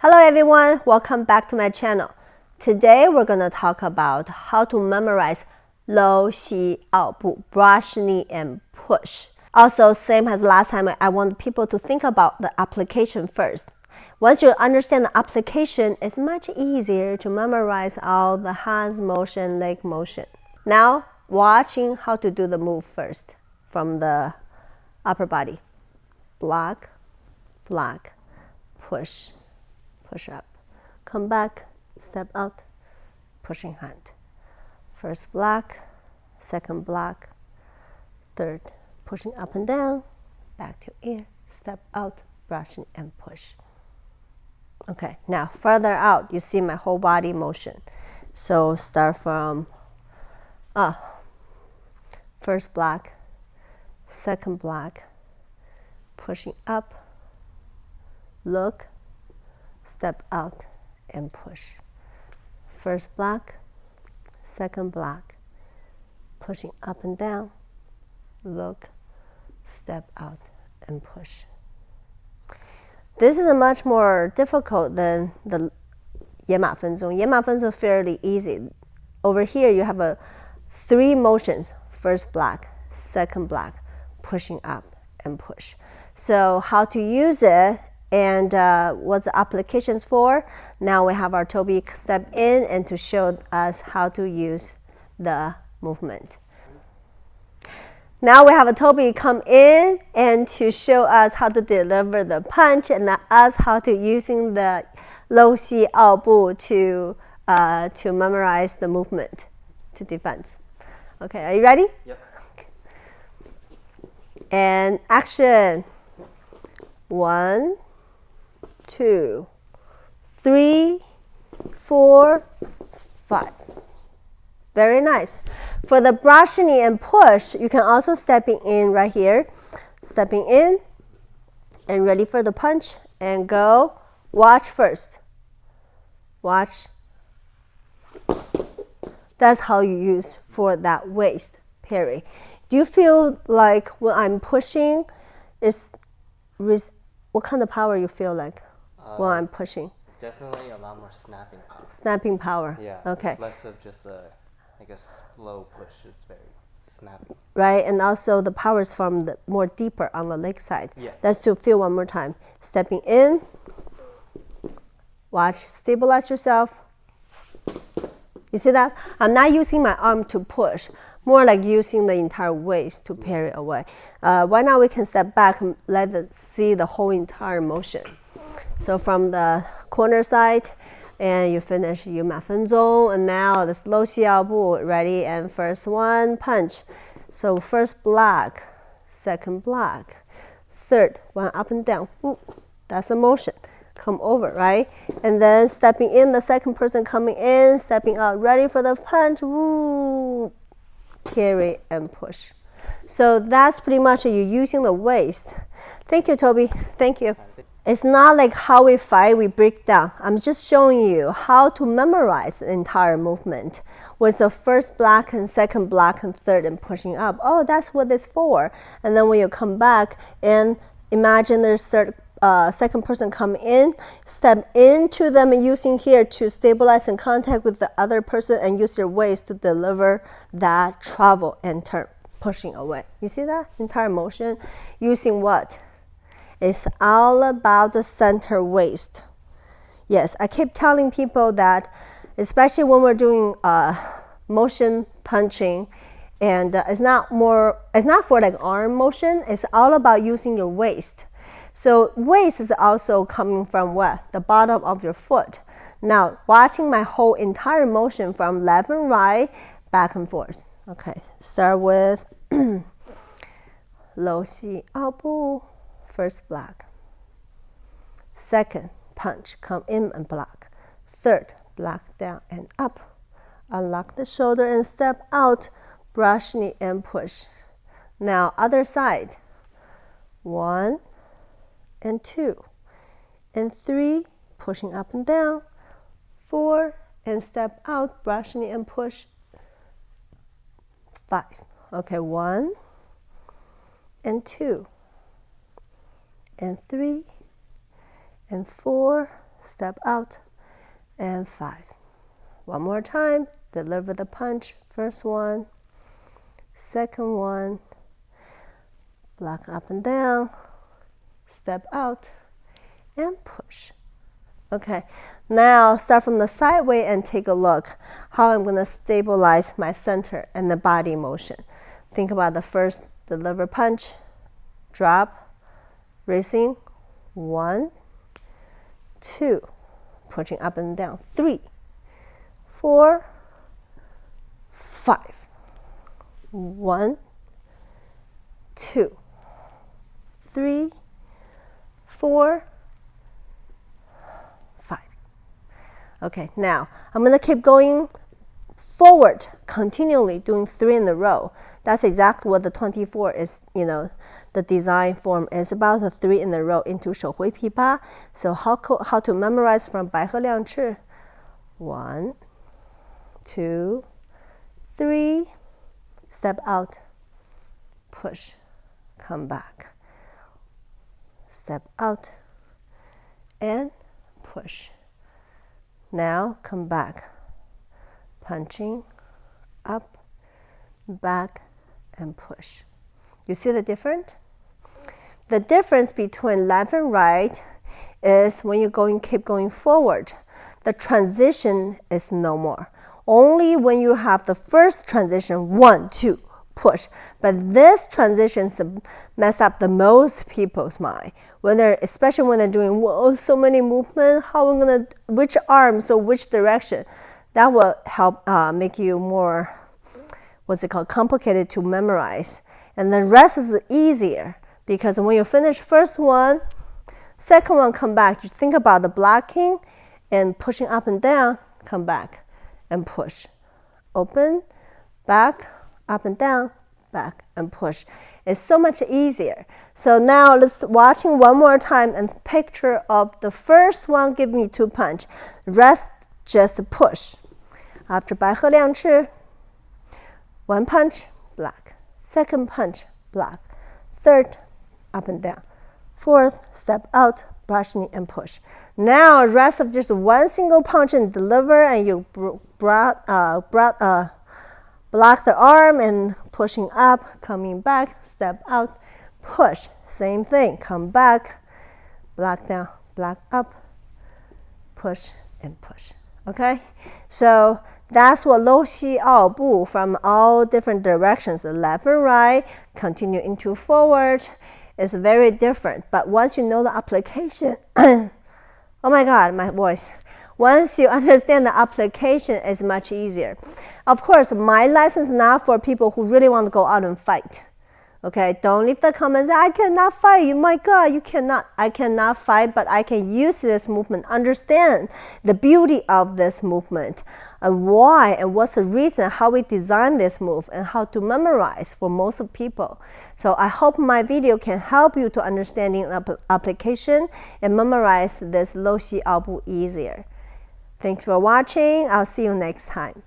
Hello everyone, welcome back to my channel. Today we're going to talk about how to memorize 搂膝拗步, brush knee and push. Also, same as last time, I want people to think about the application first. Once you understand the application, it's much easier to memorize all the hands motion, leg motion. Now, watching how to do the move first from the upper body. Block, block, push. Push up, come back, step out, pushing hand. First block, second block, third, pushing up and down, back to ear, step out, brushing and push. Okay, now further out, you see my whole body motion. So start from first block, second block, pushing up, look, step out and push. First block, second block, pushing up and down, look, step out and push. This is much more difficult than the 野马分钟. 野马分钟 fairly easy. Over here you have three motions. First block, second block, pushing up and push. So how to use it and what the applications for. Now we have our Toby step in and to show us how to use the movement. Now we have a Toby come in and to show us how to deliver the punch and us how to using the 搂膝拗步 to memorize the movement to defense. Okay, are you ready? Yep. And action. 1, 2, 3, 4, 5. Very nice. For the brush knee and push, you can also stepping in right here. Stepping in and ready for the punch and go. Watch first. Watch. That's how you use for that waist parry. Do you feel like when I'm pushing, what kind of power you feel like when I'm pushing? Definitely a lot more snapping power. Snapping power. Yeah. Okay. It's less of just a slow push. It's very snappy. Right, and also the power is from the more deeper on the leg side. Yeah. Let's do feel one more time. Stepping in. Watch. Stabilize yourself. You see that? I'm not using my arm to push. More like using the entire waist to parry away. Why not we can step back and let it see the whole entire motion. So from the corner side, and you finish 野马分钟, and now this 搂膝拗步, ready, and first one, punch. So first block, second block, third, one up and down. Ooh, that's a motion. Come over, right? And then stepping in, the second person coming in, stepping out, ready for the punch. Woo! Carry and push. So that's pretty much you using the waist. Thank you, Toby. Thank you. It's not like how we fight, we break down. I'm just showing you how to memorize the entire movement with the first block and second block and third and pushing up. Oh, that's what it's for. And then when you come back and imagine there's second person come in, step into them and using here to stabilize in contact with the other person and use your waist to deliver that travel and turn, pushing away. You see that entire motion? Using what? It's all about the center waist. Yes, I keep telling people that, especially when we're doing motion punching, and it's not for like arm motion, it's all about using your waist. So waist is also coming from what? The bottom of your foot. Now, watching my whole entire motion from left and right, back and forth. Okay, start with 搂膝拗步, first block. Second, punch, come in and block. Third, block down and up. Unlock the shoulder and step out, brush knee and push. Now, other side. 1, and 2, and 3, pushing up and down, 4, and step out, brush knee and push, 5. Okay, 1, and 2, and 3, and 4, step out, and 5. One more time, deliver the punch. First one, second one, block up and down, step out, and push. Okay, now start from the sideway and take a look how I'm going to stabilize my center and the body motion. Think about the first deliver punch, drop, racing, 1, 2, pushing up and down, 3, 4, 5. 1, 2, 3, 4, 5. Okay, now I'm going to keep going forward continually, doing 3 in a row. That's exactly what the 24 is, the design form is about, the 3 in a row into 手挥琵琶. So how to memorize from 白鹤亮翅? 1, 2, 3, step out, push, come back, step out, and push. Now come back, punching, up, back, and push. You see the difference? The difference between left and right is when you keep going forward, the transition is no more. Only when you have the first transition, 1, 2, push. But this transition mess up the most people's mind. Especially when they're doing so many movements, how I'm gonna, which arm, so which direction. That will help make you more, complicated to memorize. And the rest is easier because when you finish first one, second one come back, you think about the blocking and pushing up and down, come back and push. Open, back, up and down, back and push. It's so much easier. So now let's watching one more time and picture of the first one give me 2 punch. Rest just push. After 白鹤亮翅, 1 punch, block. Second punch, block. Third, up and down. Fourth, step out, brush knee and push. Now rest of just 1 single punch and deliver, and you block the arm and pushing up, coming back, step out, push. Same thing, come back, block down, block up, push and push. Okay, so that's what 搂膝拗步 from all different directions, the left and right, continue into forward. It's very different. But once you know the application, oh my God, my voice. Once you understand the application, it's much easier. Of course, my lesson is not for people who really want to go out and fight. Okay, don't leave the comments, I cannot fight. My God, you cannot. I cannot fight, but I can use this movement, understand the beauty of this movement, and why, and what's the reason, how we design this move, and how to memorize for most of people. So I hope my video can help you to understanding the application and memorize this 搂膝拗步easier. Thanks for watching. I'll see you next time.